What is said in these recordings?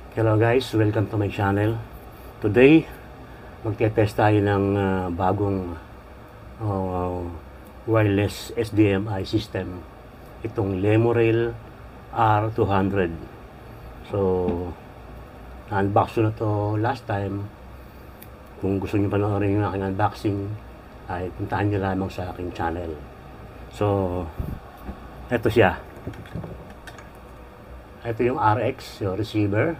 Hello guys, welcome to my channel. Today, magte-test tayo ng bagong uh, wireless SDMI system. Itong Lemorail R200. So, na-unbox ko na to last time. Kung gusto niyo panoorin yung aking unboxing, ay puntahan niyo lamang sa aking channel. So, eto siya. Ito yung RX, yung receiver.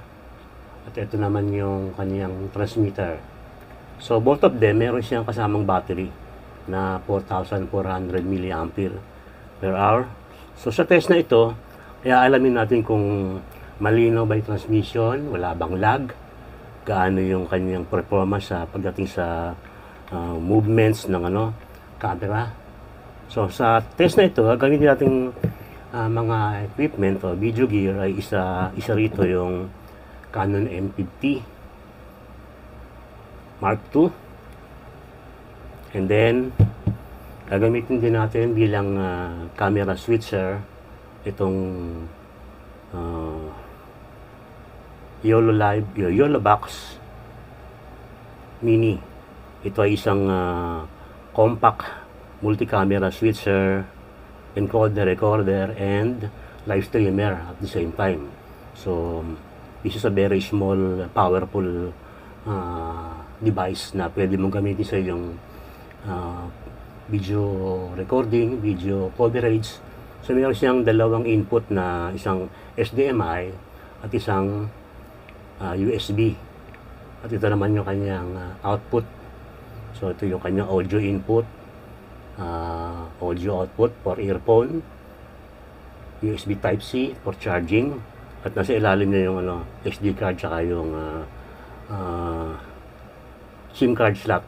At ito naman yung kanyang transmitter. So both of them, meron siyang kasamang battery na 4,400 mAh per hour. So sa test na ito, kaya alamin natin kung malinaw ba yung transmission, wala bang lag, gaano yung kanyang performance sa pagdating sa movements ng camera. So sa test na ito, gamitin natin mga equipment o video gear ay isa rito yung Canon M50 Mark II, and then gagamitin din natin bilang camera switcher itong YOLO Box Mini. Ito ay isang compact multi-camera switcher, encoder, recorder, and live streamer at the same time. So this is a very small, powerful device na pwede mong gamitin sa iyong video recording, video coverage. So meron siyang dalawang input na isang HDMI at isang USB. At ito naman yung kanyang output. So ito yung kanyang audio input, audio output for earphone, USB Type-C for charging, at nasa ilalim niya yung SD card tsaka yung SIM card slot.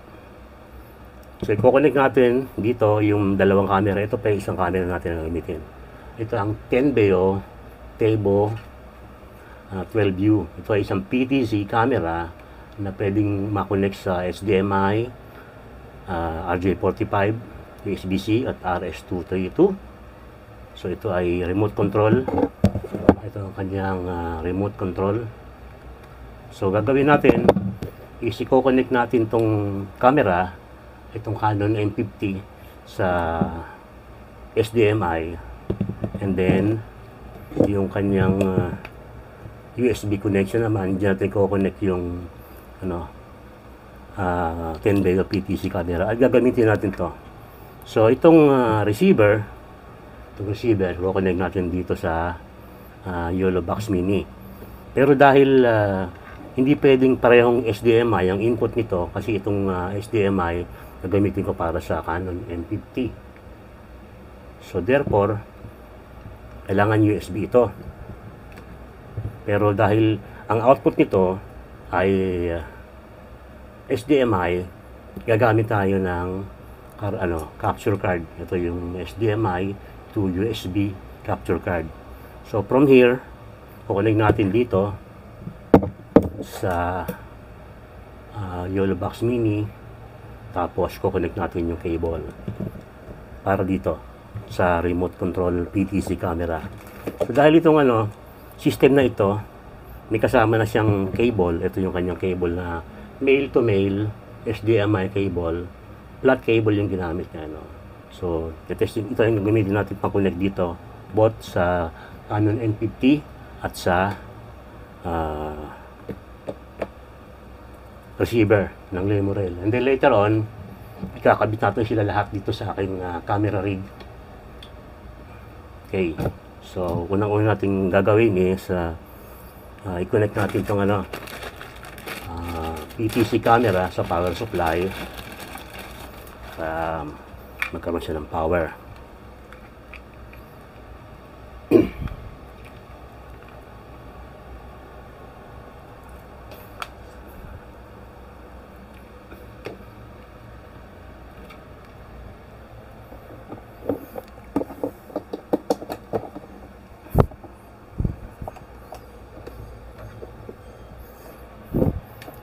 So i-connect natin dito yung dalawang camera. Ito pa yung isang camera natin na gamitin. Ito ang Tenbeo Tebo 12U. Ito ay isang PTZ camera na pwedeng makonect sa HDMI, RJ45, USB-C at RS232. So ito ay remote control. Ito ang kanyang remote control. So gagawin natin is i-connect natin tong camera, itong Canon M50 sa HDMI, and then yung kanyang USB connection naman, diyan natin i-connect yung Tenbeo PTZ camera at gagamitin natin to. So itong receiver, i-connect natin dito sa YOLO Box Mini. Pero dahil hindi pwedeng parehong HDMI ang input nito, kasi itong HDMI gagamitin ko para sa Canon M50. So therefore, kailangan USB ito. Pero dahil ang output nito ay HDMI, gagamit tayo ng capture card. Ito yung HDMI to USB capture card. So from here, kukunig natin dito sa YOLO Box Mini, tapos kukunig natin yung cable para dito sa remote control PTZ camera. So dahil itong system na ito, may kasama na siyang cable. Ito yung kanyang cable na male to male HDMI cable, flat cable yung ginamit niya. So ito yung gamitin natin pang-connect dito, both sa Canon M50 at sa receiver ng Lemorail. And then later on, ikakabit natin sila lahat dito sa aking camera rig. Okay. So unang-una natin gagawin is i-connect natin itong PTZ camera sa power supply para magkaroon siya ng power.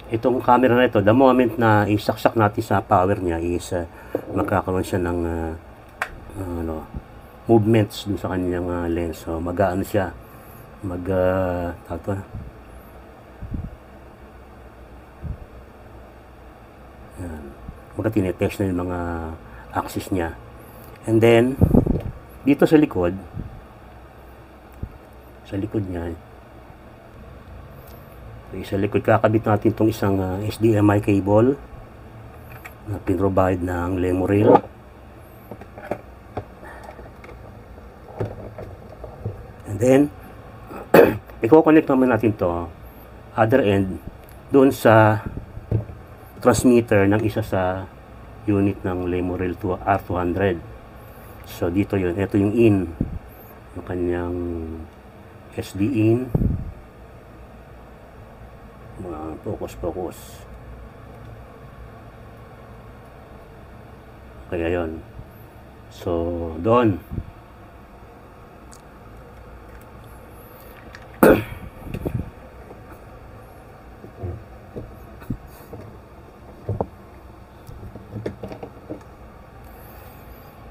Itong camera na ito, the moment na isaksak natin sa power niya is magkakaroon siya ng movements dun sa kanyang lens. So magaan siya, Kumbaga tinetest na yung mga axis niya. And then, dito sa likod niya, sa likod kakabit natin itong isang HDMI cable na pinrovide ng Lemuril. And then, i-connect naman natin to other end doon sa transmitter ng isa sa unit ng Lemuril R200. So dito yun, ito yung in, yung kanyang SD in, mga focus. Kaya yun. So doon.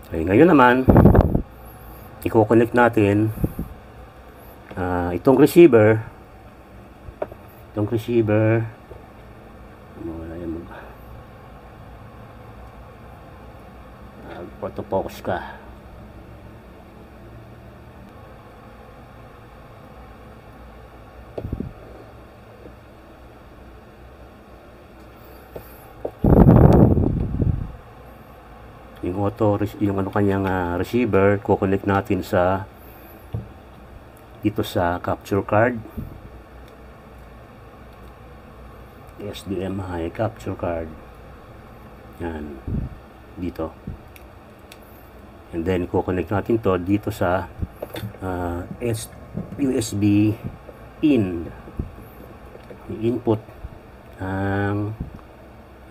Okay, ngayon naman i-connect natin itong receiver photo-focus ka. Yung ano kanyang receiver, kukonect natin sa dito sa capture card, HDMI capture card, yan dito. And then kukonect natin to dito sa USB in, input ng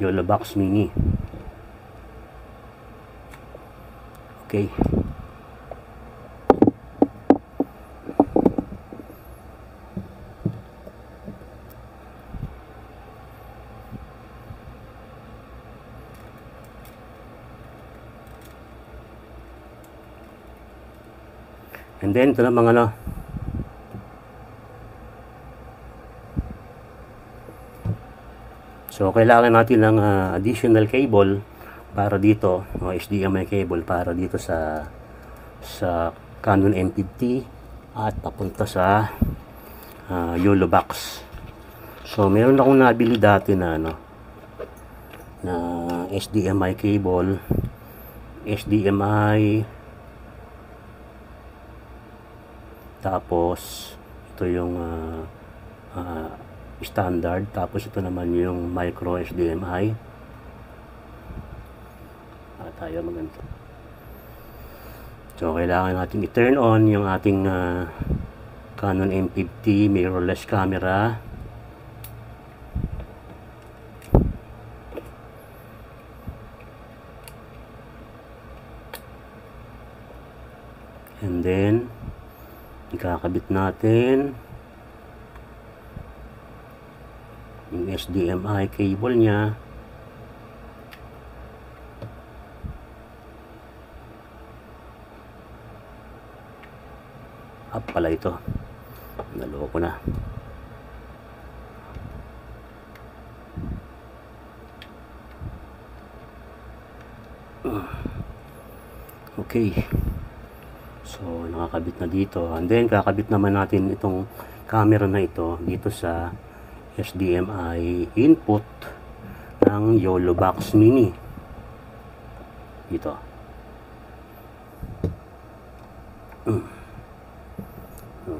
YOLO Box Mini. Okay. And then ito na mga ano, so kailangan natin ng additional cable para dito, HDMI cable para dito sa Canon M50 at papunta sa YOLO Box. So meron akong nabili dati na na HDMI cable, HDMI, tapos ito yung standard, tapos ito naman yung micro HDMI. Tayo maganda. So kailangan natin i-turn on yung ating Canon M50 mirrorless camera. And then ikakabit natin yung HDMI cable niya. Up pala ito, naloko na. Okay, so nakakabit na dito. And then kakabit naman natin itong camera na ito dito sa HDMI input ng YOLO Box Mini dito.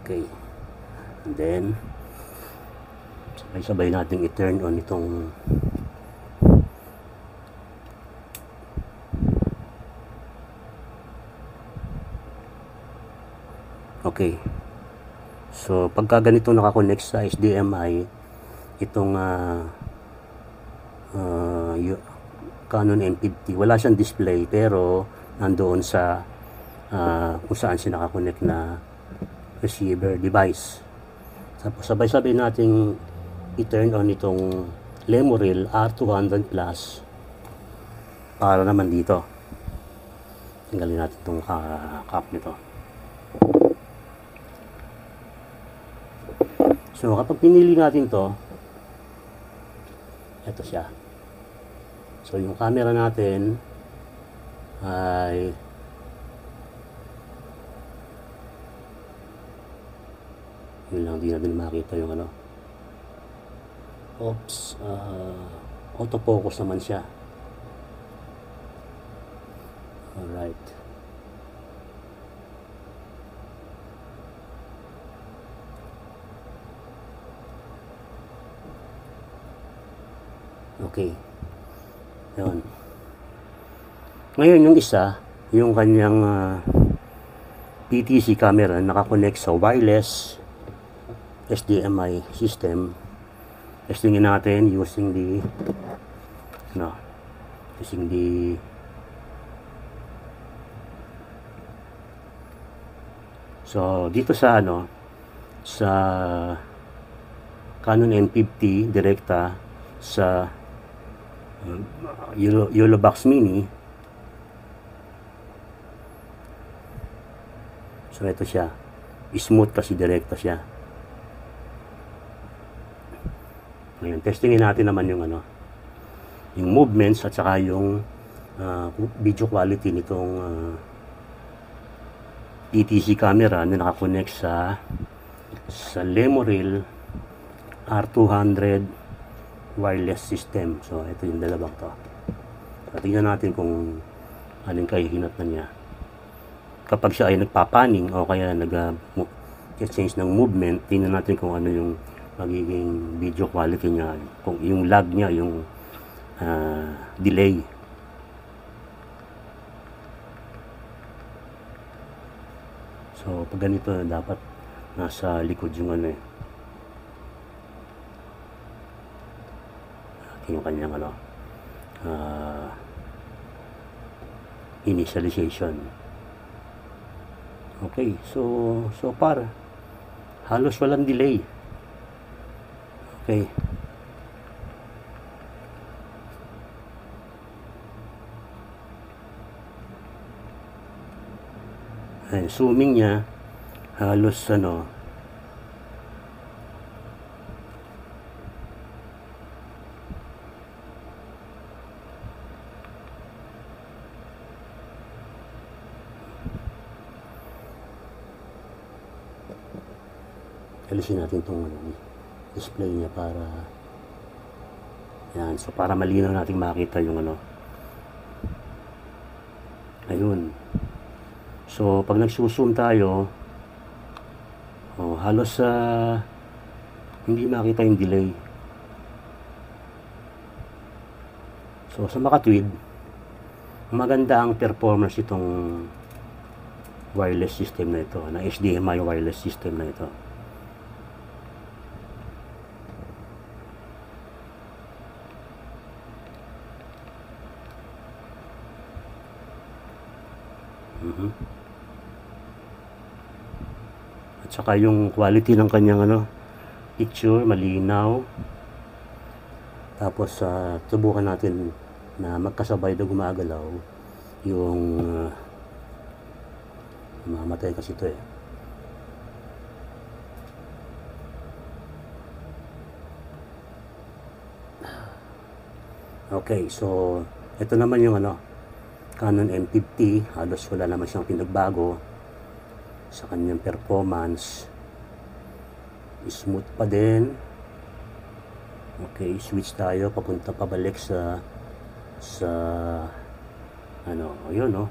Okay, and then sabay-sabay natin i-turn on itong okay. So pagka ganito nakakonect sa HDMI itong Canon M50, wala siyang display pero nandoon sa kung saan siya nakakonect na receiver device. Tapos sabay-sabay nating i-turn on itong Lemuril R200 Plus para naman dito. Tinggalin natin itong cap nito. So kapag pinili natin to, ito siya. So yung camera natin ay yun lang, di natin makita yung ano. Oops, autofocus naman siya. Alright. Okay. Yun. Ngayon yung isa, yung kanyang PTZ camera nakakonect sa wireless HDMI system. Testingin natin using the so dito sa sa Canon M50 direkta sa Yellowbox Mini. So ito siya, smooth kasi direkta siya. Ngayon, testingin natin naman yung yung movements at saka yung video quality nitong PTZ camera na nakakonect sa Lemorel R200 wireless system. So ito yung dalawang to. So, tingnan natin kung anong kahihinat na niya kapag siya ay nagpapaning o kaya nag-change ng movement. Tingnan natin kung ano yung magiging video quality niya, kung yung lag niya, yung delay. So pag ganito dapat nasa likod yung yung kanyang initialization. Okay, so far halos walang delay. Okay. Ay, zooming niya halos alisin natin itong display niya para yan, so para malinaw natin makita yung ayun. So pag nagsusum tayo halos hindi makita yung delay. So sa makatwid, maganda ang performance itong wireless system na ito, na HDMI wireless system na ito. At saka yung quality ng kanyang picture malinaw. Tapos subukan natin na magkasabay na gumagalaw yung mamatay kasi ito eh. Okay, so ito naman yung Canon M50, halos wala naman siyang pinagbago sa kanyang performance. Smooth pa din. Okay, switch tayo papunta pabalik sa ayun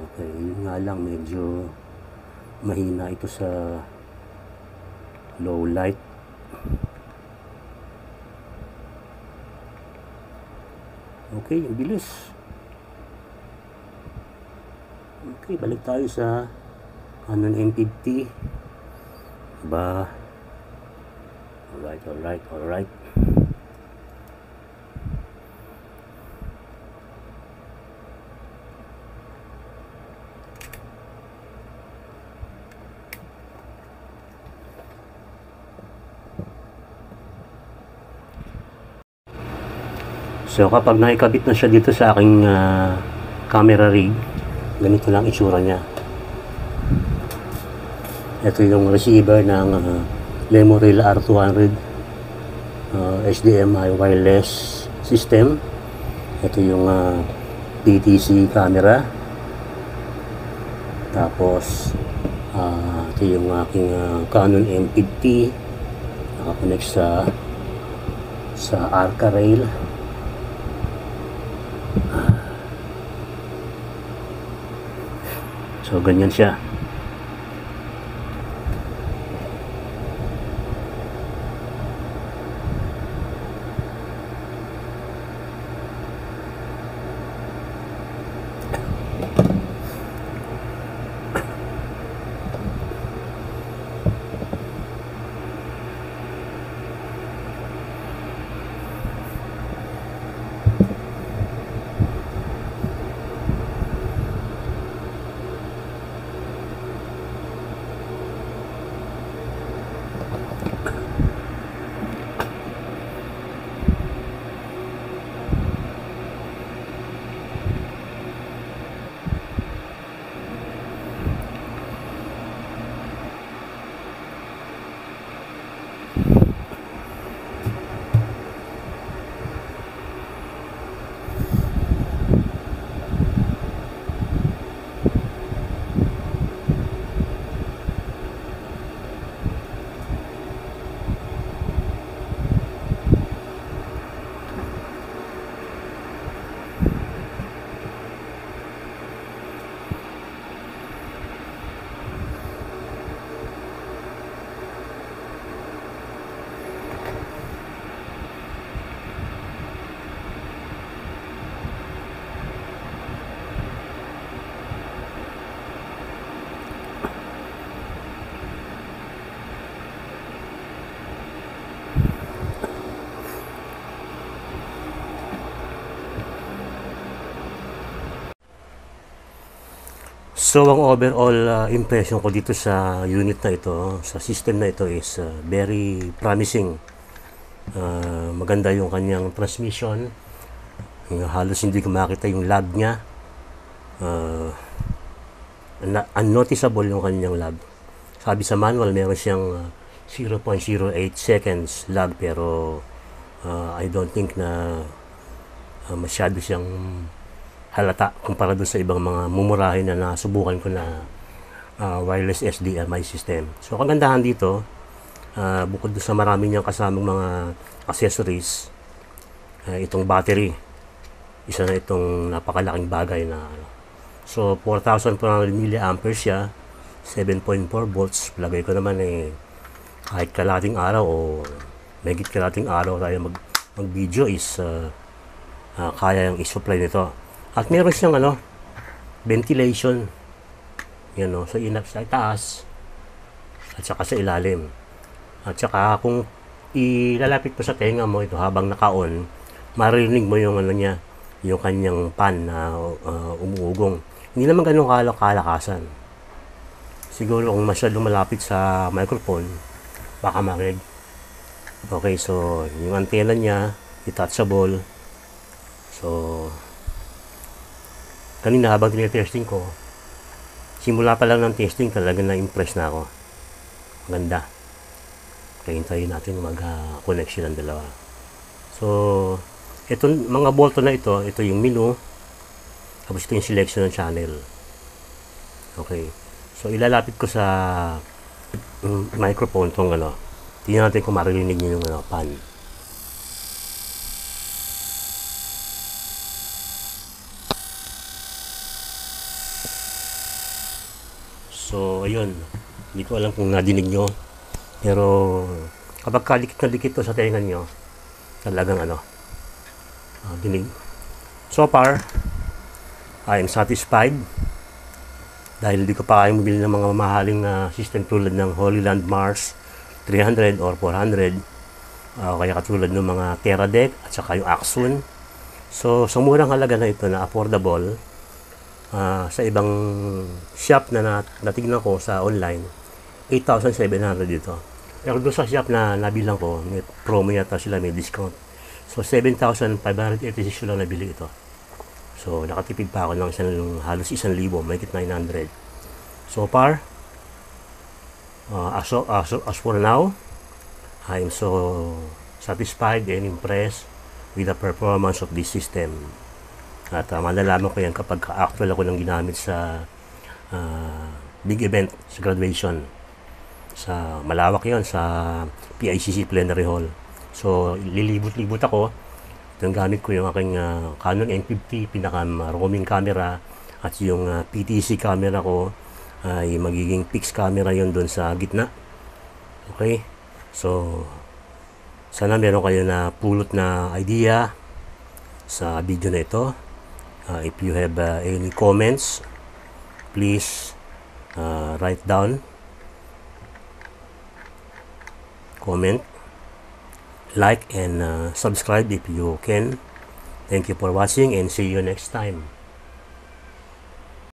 okay, yun nga lang medyo mahina ito sa low light. Okay, ang bilis. Okay, balik tayo sa Canon M50. Diba? Alright. So kapag naikabit na siya dito sa aking camera rig, ganito lang itsura niya. Ito yung receiver ng Lemoril R200 HDMI wireless system. Ito yung PTC camera. Tapos ito yung aking Canon M50 nakakonect sa Arca Rail. So ganyan siya. So, ang overall impression ko dito sa unit na ito, sa system na ito is very promising. Maganda yung kanyang transmission. Halos hindi ko makita yung lag niya. Unnoticeable yung kanyang lag. Sabi sa manual, meron siyang 0.08 seconds lag, pero I don't think na masyado siyang halata kumpara doon sa ibang mga mumurahin na nasubukan ko na wireless HDMI system. So, kagandahan dito, bukod doon sa marami niyang kasamang mga accessories, itong battery, isa na itong napakalaking bagay na so 4,400 mAh siya, 7.4 volts. Lagay ko naman kahit kalating araw o megit kalating araw tayo mag-video is kaya yung i-supply nito. At meron siyang ventilation. Yan sa sa itaas at saka sa ilalim. At saka kung ilalapit mo sa tenga mo ito habang naka-on, maririnig mo yung niya, yung kanyang pan na umuugong. Hindi naman ganun kalakasan. Siguro kung masyadong malapit sa microphone, baka marinig. Okay, so yung antenna niya, detachable. So, kanina habang tinetesting ko, simula pa lang ng testing, talaga na-impress na ako. Ganda. Kaya hintayin natin mag-connection ng dalawa. So, itong mga bolto na ito yung menu, tapos ito yung selection ng channel. Okay. So, ilalapit ko sa microphone itong tingnan natin kung maririnig nyo yung pan. So, ayun. Hindi ko alam kung nadinig nyo. Pero, kapag kadikit na dikit to sa tenga nyo, talagang dinig. So far, I am satisfied. Dahil di ko pa kayang mabili ng mga mamahaling na system tulad ng Holyland Mars 300 or 400. Kaya katulad ng mga Teradek at saka yung Axon. So, sa murang halaga na ito na affordable, sa ibang shop na natignan ko sa online, 8,700 dito. Pero doon sa shop na nabilang ko, may promo yata sila, may discount. So, 7,586 lang nabili ito. So, nakatipid pa ako ng halos 1,000, mahigit 900. So far, As for now, I am so satisfied and impressed with the performance of this system. At malalaman ko yan kapag actual ako nang ginamit sa big event, sa graduation. Sa malawak yon sa PICC Plenary Hall. So, lilibot-libot ako. Itong gamit ko yung aking Canon M50, pinaka-roaming camera, at yung PTC camera ko ay magiging fixed camera yon doon sa gitna. Okay? So, sana meron kayo na pulot na idea sa video na ito. If you have any comments, please write down, comment, like, and subscribe if you can. Thank you for watching and see you next time.